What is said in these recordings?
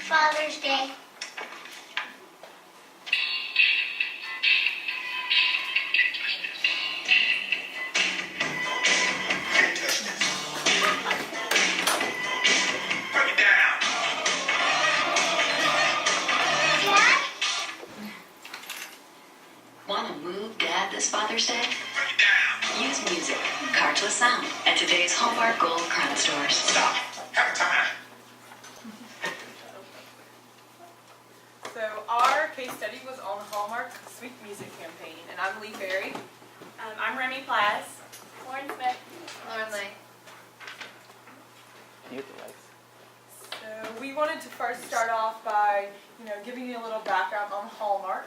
Father's Day. Want to move Dad this Father's Day? Use music, cardless sound at today's Hallmark Gold Crown stores. Stop. Have a time. So our case study was on the Hallmark Sweet Music campaign, and I'm Lee Berry. I'm Remy Plaz. Lauren Smith. Lauren Lee. So we wanted to first start off by, giving you a little background on Hallmark.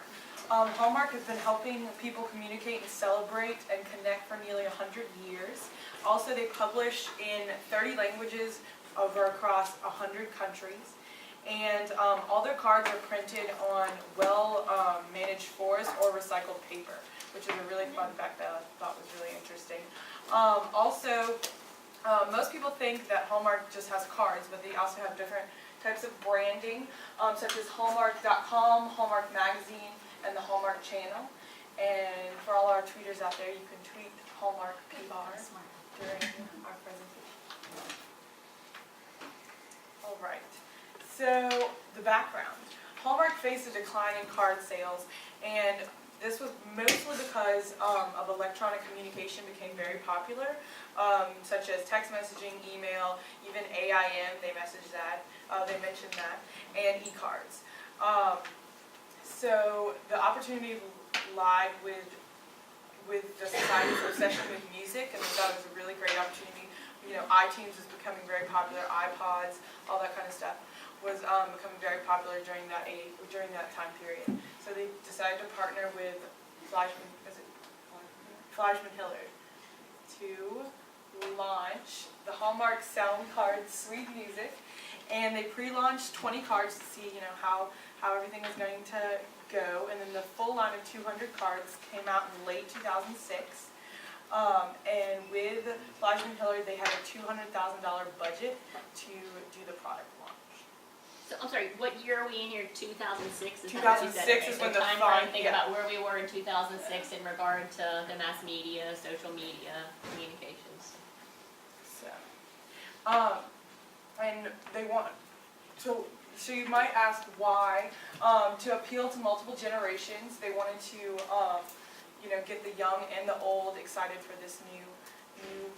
Hallmark has been helping people communicate and celebrate and connect for nearly 100 years. Also, they publish in 30 languages over across 100 countries. And all their cards are printed on well-managed forest or recycled paper, which is a really fun fact that I thought was really interesting. Most people think that Hallmark just has cards, but they also have different types of branding, such as Hallmark.com, Hallmark Magazine, and the Hallmark Channel. And for all our tweeters out there, you can tweet Hallmark PR during our presentation. All right. So the background. Hallmark faced a decline in card sales, and this was mostly because of electronic communication became very popular, such as text messaging, email, even AIM, they mentioned that, and e-cards. So the opportunity lied with the society's obsession with music, and we thought it was a really great opportunity. iTunes was becoming very popular, iPods, all that kind of stuff was becoming very popular during that time period. So they decided to partner with Fleischman Hillard to launch the Hallmark Sound Card Sweet Music, and they pre-launched 20 cards to see, how everything was going to go, and then the full line of 200 cards came out in late 2006. And with Fleischman Hillard, they had a $200,000 budget to do the product launch. So, I'm sorry, what year are we in here? 2006? 2006 is when the think about where we were in 2006 in regard to the mass media, social media, communications. So, and they want, so you might ask why. To appeal to multiple generations, they wanted to, get the young and the old excited for this new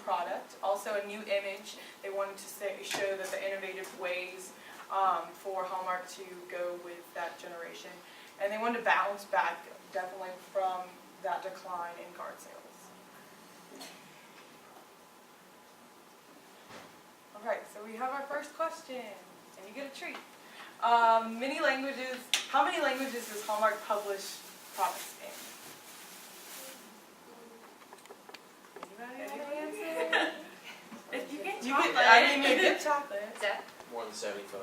product. Also a new image. They wanted to show that the innovative ways for Hallmark to go with that generation. And they wanted to bounce back definitely from that decline in card sales. Alright, so we have our first question, and you get a treat. How many languages does Hallmark publish products in? Anybody answer? If you get I mean, you get chocolate. More than 75.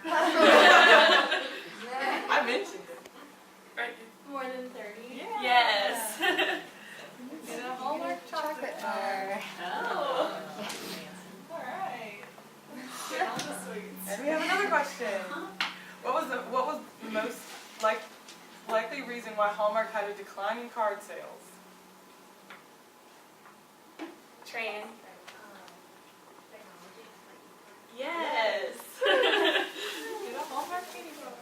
I mentioned it. Right. More than 30. Yeah. Yes. Get a Hallmark chocolate bar. Oh. Alright. Get all the sweets. And we have another question. What was the most likely reason why Hallmark had a decline in card sales? Tran. Yes. Get a Hallmark candy bar.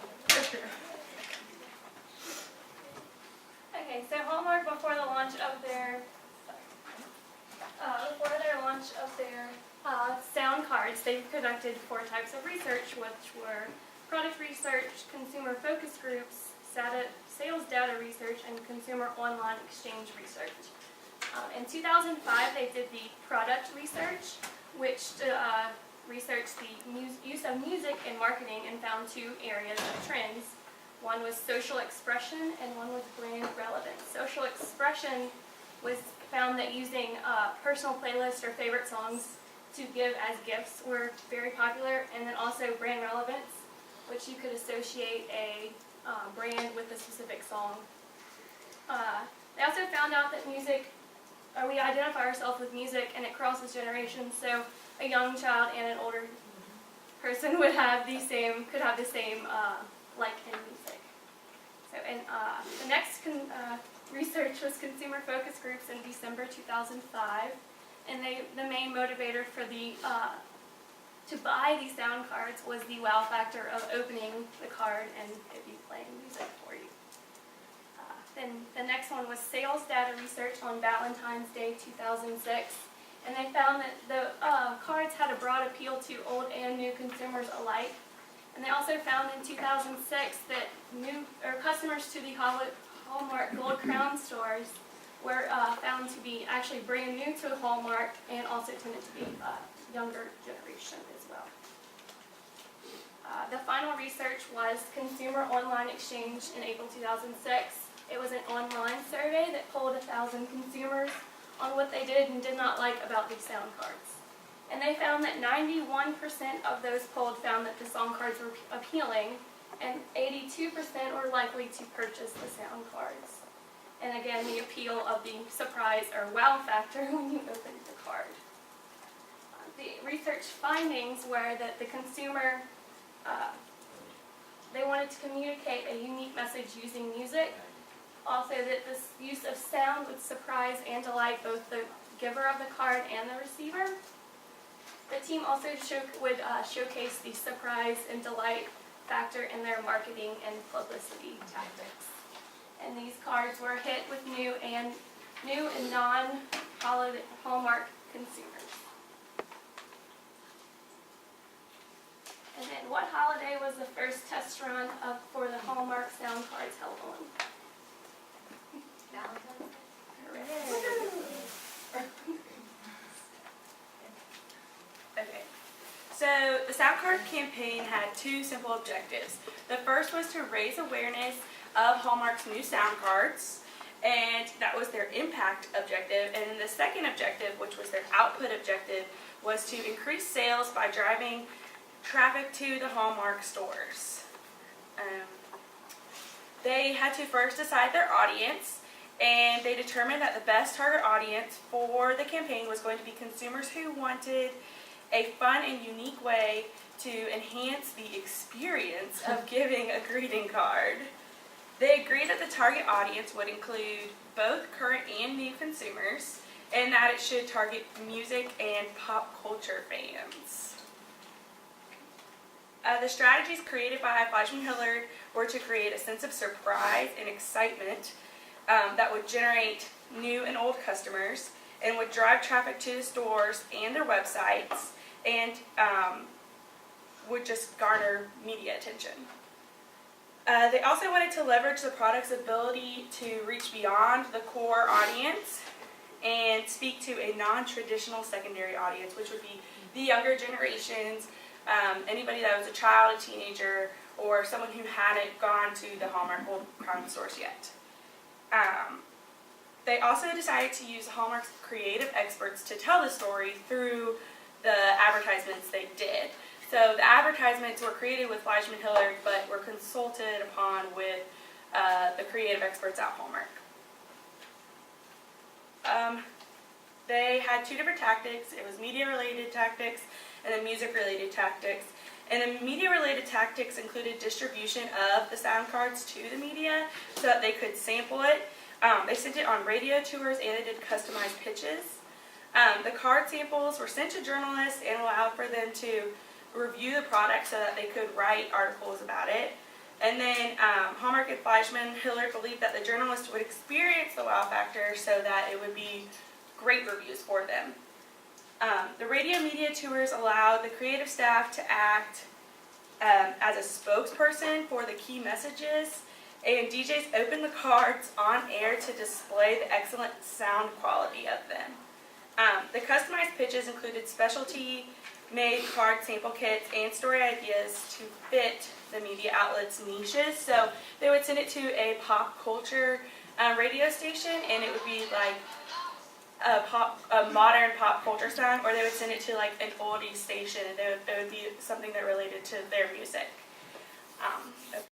Okay, so Hallmark before the launch of their sound cards, they conducted 4 types of research, which were product research, consumer focus groups, sales data research, and consumer online exchange research. In 2005, they did the product research, which researched the use of music in marketing and found 2 areas of trends. One was social expression and one was brand relevance. Social expression was found that using personal playlists or favorite songs to give as gifts were very popular, and then also brand relevance, which you could associate a brand with a specific song. They also found out that we identify ourselves with music and it crosses generations, so a young child and an older person would have the same, could have the same like in music. So, and the next research was consumer focus groups in December 2005, and the main motivator for the to buy these sound cards was the wow factor of opening the card and it be playing music for you. Then the next one was sales data research on Valentine's Day 2006, and they found that the cards had a broad appeal to old and new consumers alike. And they also found in 2006 that customers to the Hallmark Gold Crown stores were found to be actually brand new to Hallmark and also tended to be younger generation as well. The final research was consumer online exchange in April 2006. It was an online survey that polled 1,000 consumers on what they did and did not like about these sound cards. And they found that 91% of those polled found that the sound cards were appealing, and 82% were likely to purchase the sound cards. And again, the appeal of the surprise or wow factor when you opened the card. The research findings were that the consumer, they wanted to communicate a unique message using music. Also that this use of sound would surprise and delight both the giver of the card and the receiver. The team also would showcase the surprise and delight factor in their marketing and publicity tactics. And these cards were hit with new and non-Hallmark consumers. And then what holiday was the first test run for the Hallmark sound cards held on? Okay, so the sound card campaign had two simple objectives. The first was to raise awareness of Hallmark's new sound cards, and that was their impact objective. And then the second objective, which was their output objective, was to increase sales by driving traffic to the Hallmark stores. They had to first decide their audience, and they determined that the best target audience for the campaign was going to be consumers who wanted a fun and unique way to enhance the experience of giving a greeting card. They agreed that the target audience would include both current and new consumers, and that it should target music and pop culture fans. The strategies created by Fleischman-Hillard were to create a sense of surprise and excitement that would generate new and old customers and would drive traffic to the stores and their websites and would just garner media attention. They also wanted to leverage the product's ability to reach beyond the core audience and speak to a non-traditional secondary audience, which would be the younger generations, anybody that was a child, a teenager, or someone who hadn't gone to the Hallmark Gold Crown stores yet. They also decided to use Hallmark's creative experts to tell the story through the advertisements they did. So the advertisements were created with Fleischman-Hillard, but were consulted upon with the creative experts at Hallmark. They had two different tactics. It was media-related tactics and then music-related tactics. And the media-related tactics included distribution of the sound cards to the media so that they could sample it. They sent it on radio tours and they did customized pitches. The card samples were sent to journalists and allowed for them to review the product so that they could write articles about it. And then Hallmark and Fleischman-Hillard believed that the journalists would experience the wow factor so that it would be great reviews for them. The radio media tours allowed the creative staff to act as a spokesperson for the key messages, and DJs opened the cards on air to display the excellent sound quality of them. The customized pitches included specialty-made card sample kits and story ideas to fit the media outlets' niches. So they would send it to a pop culture radio station, and it would be like a modern pop culture song, or they would send it to like an oldie station, and it would be something that related to their music.